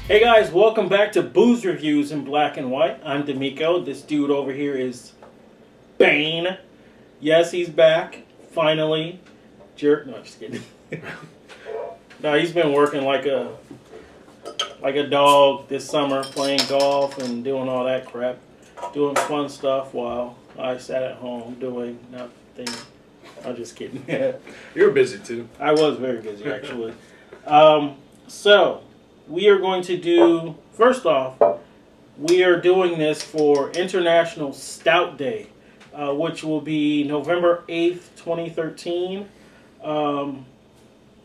Hey guys, welcome back to Booze Reviews in Black and White. I'm D'Amico. This dude over here is Bane. Yes, he's back. Finally. No, just kidding. No, he's been working like a dog this summer, playing golf and doing all that crap. Doing fun stuff while I sat at home doing nothing. I'm just kidding. You're busy too. I was very busy, actually. So, we are going to do, first off, we are doing this for International Stout Day, which will be November 8th, 2013. And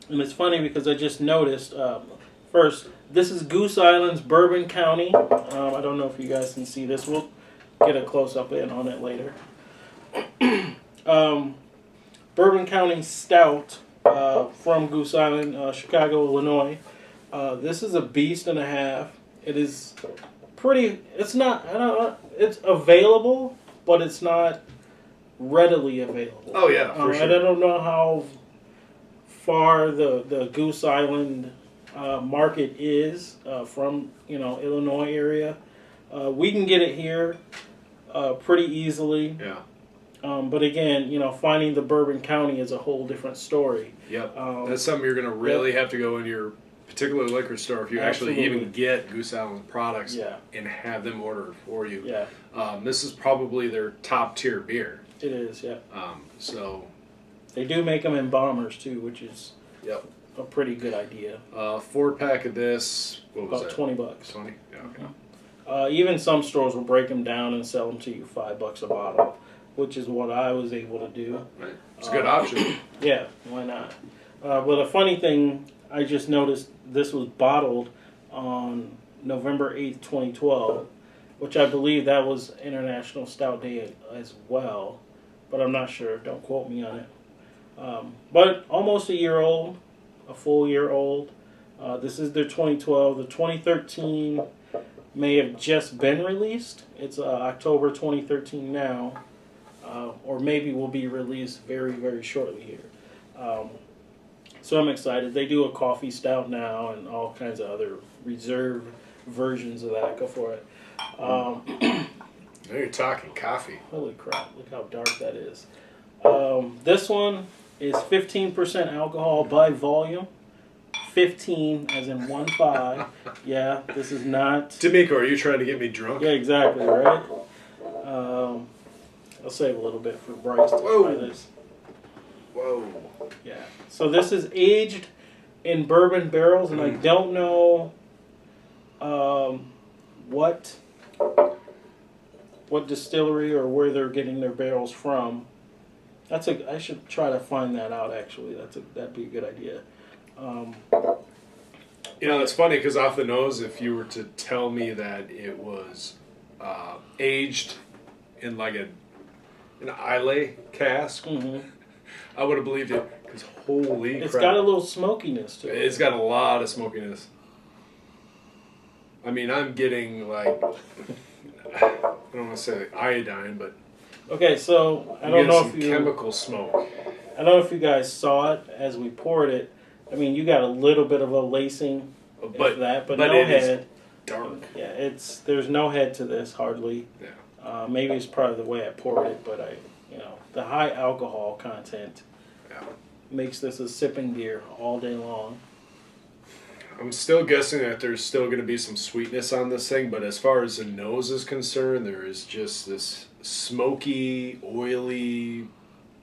it's funny because I just noticed, first, this is Goose Island's Bourbon County. I don't know if you guys can see this. We'll get a close-up in on it later. Bourbon County Stout from Goose Island, Chicago, Illinois. This is a beast and a half. It is pretty. It's not. I don't know. It's available, but it's not readily available. Oh yeah, for sure. And I don't know how far the Goose Island market is from Illinois area. We can get it here pretty easily. Yeah. But again, finding the Bourbon County is a whole different story. Yep. That's something you're going to really have to go into your particular liquor store if you actually even get Goose Island products and have them order for you. Yeah. This is probably their top tier beer. It is, yeah. So they do make them in bombers too, which is a pretty good idea. 4-pack of this, what was about that? $20. 20? Yeah, okay. Even some stores will break them down and sell them to you $5 a bottle, which is what I was able to do. Right. It's a good option. Yeah, why not? But a funny thing, I just noticed this was bottled on November 8th, 2012, which I believe that was International Stout Day as well, but I'm not sure. Don't quote me on it. But almost a year old, a full year old. This is their 2012. The 2013 may have just been released. It's October 2013 now. Or maybe will be released very, very shortly here. So I'm excited. They do a coffee stout now and all kinds of other reserve versions of that. Go for it. Now you're talking coffee. Holy crap, look how dark that is. This one is 15% alcohol by volume. 15 as in 1-5. Yeah, this is not... D'Amico, are you trying to get me drunk? Yeah, exactly, right? I'll save a little bit for Bryce to try this. Whoa. Yeah. So this is aged in bourbon barrels, and I don't know what distillery or where they're getting their barrels from. I should try to find that out. Actually, that'd be a good idea. It's funny because off the nose, if you were to tell me that it was aged in like an Islay cask, I would have believed it. Because holy crap. It's got a little smokiness to it. It's got a lot of smokiness. I mean, I'm getting like, I don't want to say iodine, but okay, so I don't know if you chemical smoke. I don't know if you guys saw it as we poured it. I mean, you got a little bit of a lacing, but no it head. Is dark. Yeah, there's no head to this hardly. Yeah. Maybe it's part of the way I poured it, but the high alcohol content makes this a sipping beer all day long. I'm still guessing that there's still going to be some sweetness on this thing, but as far as the nose is concerned, there is just this smoky, oily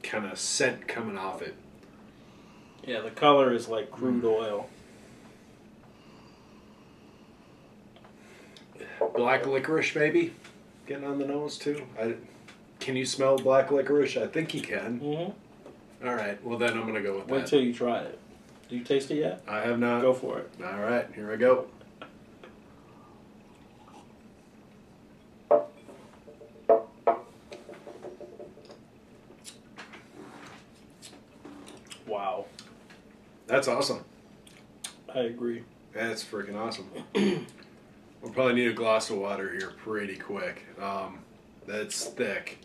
kind of scent coming off it. Yeah, the color is like crude oil. Black licorice, maybe? Getting on the nose, too? Can you smell black licorice? I think you can. Mm-hmm. All right. Well, then I'm going to go with that. Wait till you try it. Do you taste it yet? I have not. Go for it. All right. Here I go. Wow. That's awesome. I agree. That's freaking awesome. We'll probably need a glass of water here pretty quick. That's thick.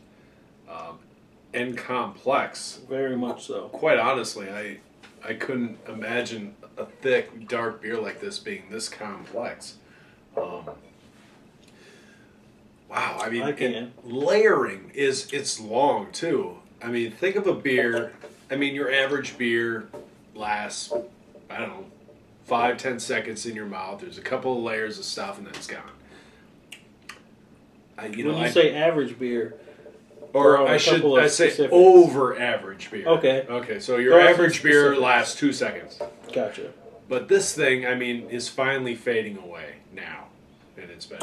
And complex. Very much so. Quite honestly, I couldn't imagine a thick, dark beer like this being this complex. Wow, I mean, I can. layering it's long too. I mean, think of a beer. I mean, your average beer lasts, I don't know, 5-10 seconds in your mouth. There's a couple of layers of stuff, and then it's gone. When you say average beer, or I say specifics. over average beer. Okay. Okay, so your average beer specifics. lasts 2 seconds. Gotcha. But this thing, I mean, is finally fading away now, and it's been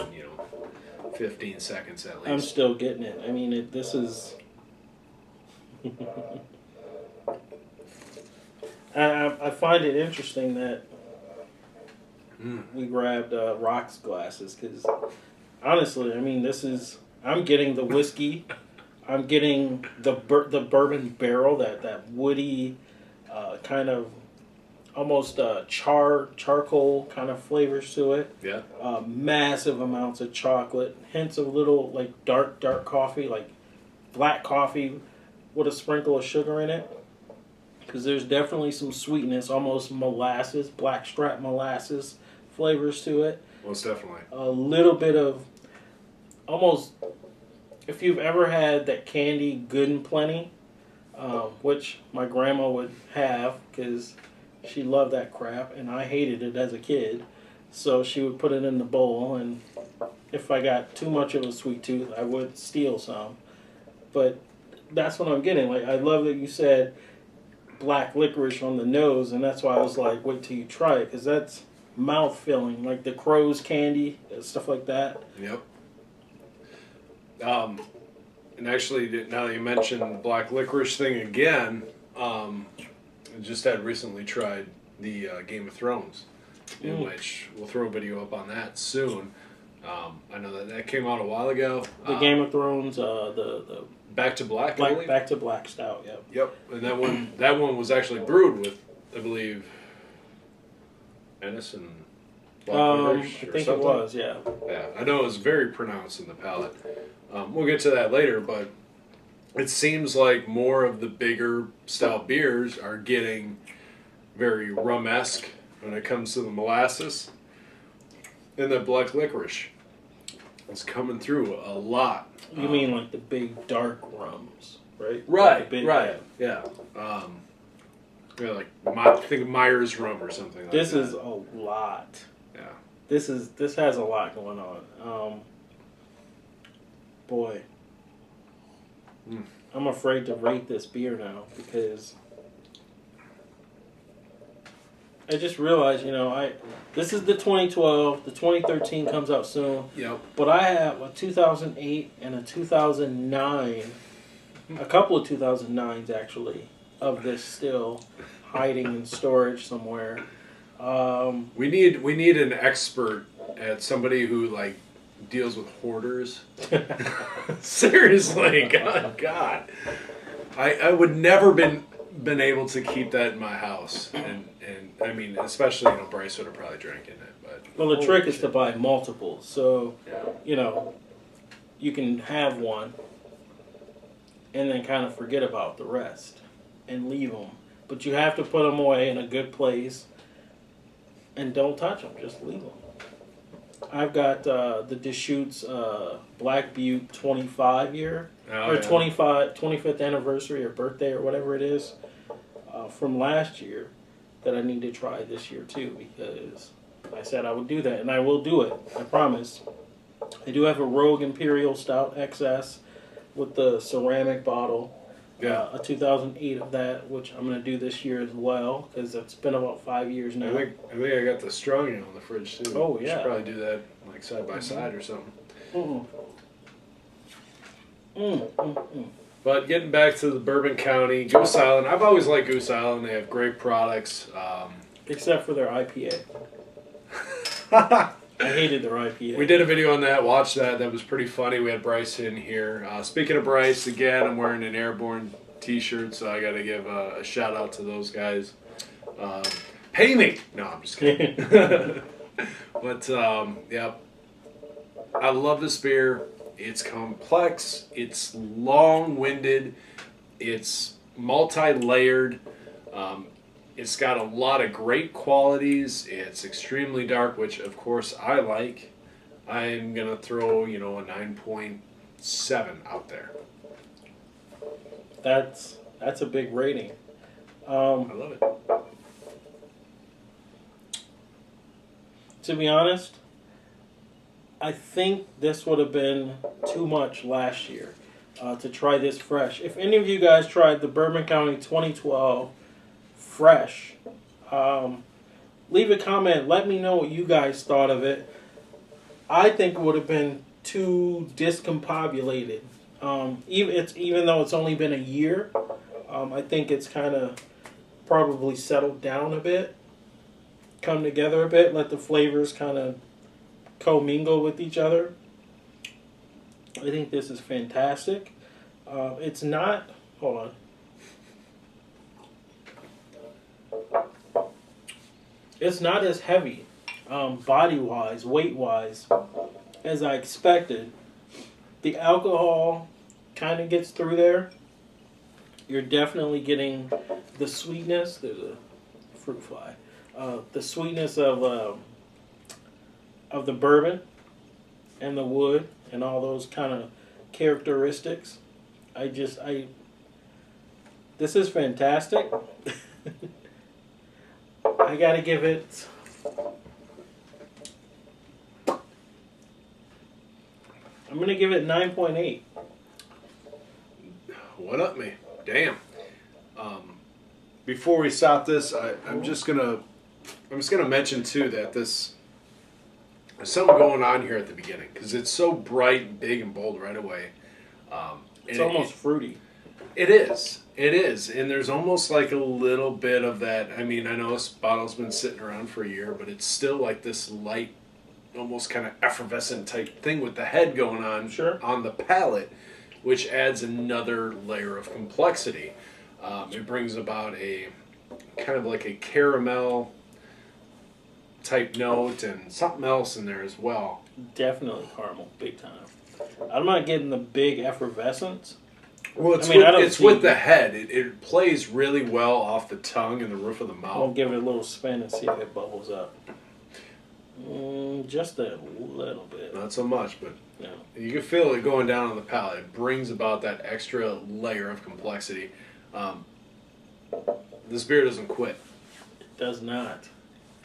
15 seconds at least. I'm still getting it. I mean, this is. I find it interesting that we grabbed rocks glasses because, honestly, I mean, I'm getting the whiskey, I'm getting the bourbon barrel, that woody, kind of almost charcoal kind of flavors to it. Yeah. Massive amounts of chocolate, hints of little like dark coffee, like black coffee with a sprinkle of sugar in it. Because there's definitely some sweetness, almost molasses, blackstrap molasses flavors to it. Most definitely. A little bit of almost, if you've ever had that candy Good and Plenty, which my grandma would have because she loved that crap and I hated it as a kid. So she would put it in the bowl, and if I got too much of a sweet tooth, I would steal some. But that's what I'm getting. Like, I love that you said black licorice on the nose, and that's why I was like, wait till you try it, because that's mouth filling, like the crow's candy and stuff like that. Yep. And actually, now that you mentioned the black licorice thing again, I just had recently tried the Game of Thrones, in which we'll throw a video up on that soon. I know that came out a while ago. The Game of Thrones, the Back to Black, I believe. Back to Black Stout, yep. Yep, and that one was actually brewed with, I believe, anise and black licorice I or think something. it was, yeah. Yeah, I know it was very pronounced in the palate. We'll get to that later, but it seems like more of the bigger stout beers are getting very rum-esque when it comes to the molasses. And the black licorice is coming through a lot. You mean like the big dark rums, right? Right, Like the big, right, yeah. Think of Myers rum or something like This that. is a lot. Yeah. This has a lot going on. Boy, I'm afraid to rate this beer now because I just realized, this is the 2012. The 2013 comes out soon. Yep. But I have a 2008 and a 2009, a couple of 2009s actually, of this still hiding in storage somewhere. We need an expert at somebody who deals with hoarders. Seriously, God. I would never been able to keep that in my house, and I mean, especially Bryce would have probably drank in it. But Well, the trick is to buy multiples, so yeah. You can have one and then kind of forget about the rest and leave them, but you have to put them away in a good place and don't touch them. Just leave them. I've got the Deschutes Black Butte 25 year or 25th anniversary or birthday or whatever it is from last year that I need to try this year too, because I said I would do that, and I will do it. I promise. I do have a Rogue Imperial Stout XS with the ceramic bottle. Yeah. A 2008 of that, which I'm going to do this year as well, because it's been about 5 years now. I think I got the strong in the fridge too. Oh, yeah. Should probably do that side by side or something. But getting back to the Bourbon County, Goose Island. I've always liked Goose Island. They have great products. Except for their IPA. I hated their IPA. We did a video on that. Watch that. That was pretty funny. We had Bryce in here. Speaking of Bryce, again, I'm wearing an Airborne t-shirt, so I got to give a shout out to those guys. Pay me! No, I'm just kidding. But, yeah. I love this beer. It's complex. It's long-winded. It's multi-layered. It's got a lot of great qualities. It's extremely dark, which of course I like. I'm gonna throw, you know, a 9.7 out there. That's a big rating. I love it. To be honest, I think this would have been too much last year to try this fresh. If any of you guys tried the Bourbon County 2012 fresh, leave a comment. Let me know what you guys thought of it. I think it would have been too discombobulated. Even though it's only been a year, I think it's kind of probably settled down a bit, come together a bit, let the flavors kind of commingle with each other. I think this is fantastic. It's not, hold on. It's not as heavy, body-wise, weight-wise, as I expected. The alcohol kind of gets through there. You're definitely getting the sweetness. There's a fruit fly. The sweetness of the bourbon and the wood and all those kind of characteristics. This is fantastic. I gotta give it. I'm gonna give it 9.8. What up, me? Damn. Before we stop this, I'm just gonna mention too that there's something going on here at the beginning because it's so bright and big and bold right away. It's almost fruity. It is, and there's almost like a little bit of that. I mean, I know this bottle's been sitting around for a year, but it's still like this light, almost kind of effervescent type thing with the head going on on the palate, which adds another layer of complexity. It brings about a kind of like a caramel type note and something else in there as well. Definitely caramel, big time. I'm not getting the big effervescence. Well, it's with the head. It plays really well off the tongue and the roof of the mouth. I'll give it a little spin and see if it bubbles up. Just a little bit. Not so much, but no. You can feel it going down on the palate. It brings about that extra layer of complexity. This beer doesn't quit. It does not.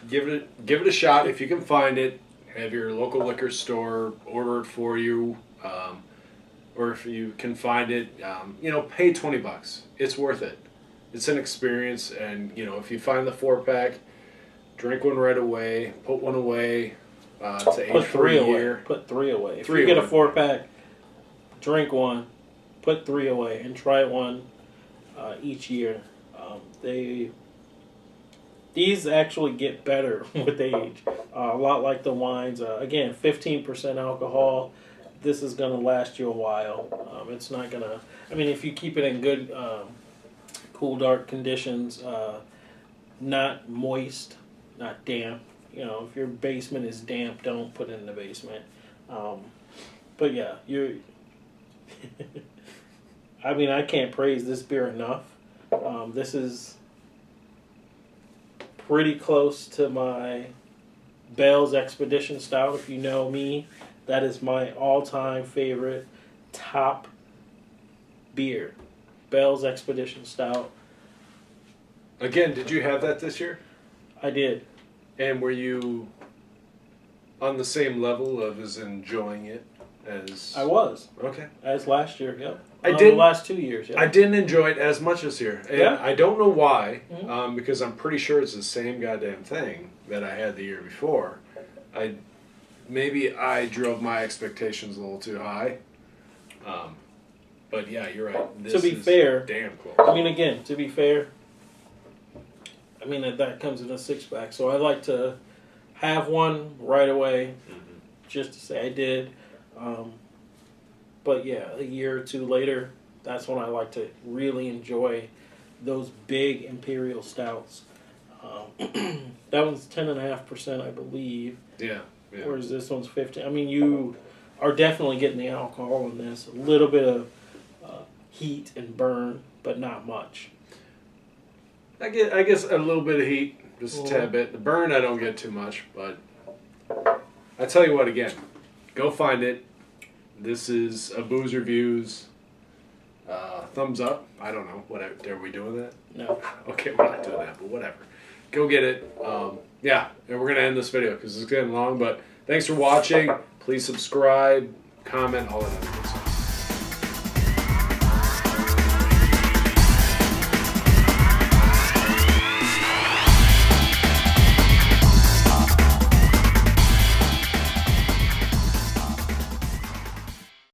Give it a shot if you can find it. Have your local liquor store order it for you, or if you can find it, pay $20. It's worth it. It's an experience, and if you find the 4-pack, drink one right away. Put one away to age for a year. Put 3 away. If you get a 4-pack, drink one, put 3 away, and try one each year. These actually get better with age. A lot like the wines. Again, 15% alcohol. This is going to last you a while. It's not going to... I mean, if you keep it in good, cool, dark conditions, not moist, not damp. If your basement is damp, don't put it in the basement. But yeah, you're... I mean, I can't praise this beer enough. This is pretty close to my Bell's Expedition Stout. If you know me, that is my all-time favorite top beer. Bell's Expedition Stout. Again, did you have that this year? I did. And were you on the same level of as enjoying it as... I was. Okay. As last year, yep. The last 2 years, yeah. I didn't enjoy it as much this year. And yeah. I don't know why, because I'm pretty sure it's the same goddamn thing that I had the year before. Maybe I drove my expectations a little too high. But yeah, you're right. This to be fair, damn close. I mean, again, to be fair, I mean, that comes in a 6-pack. So I like to have one right away, just to say I did. But yeah, a year or two later, that's when I like to really enjoy those big Imperial Stouts. That one's 10.5%, I believe. Yeah. Whereas this one's 15. I mean, you are definitely getting the alcohol in this. A little bit of heat and burn, but not much. I guess a little bit of heat, just a tad bit. The burn I don't get too much, but I tell you what, again, Go find it. This is a Boozerevooze. Thumbs up. I don't know. What are we doing that? No. Okay, we're not doing that, but whatever. Go get it. Yeah, and we're gonna end this video because it's getting long. But thanks for watching. Please subscribe, comment, all of that.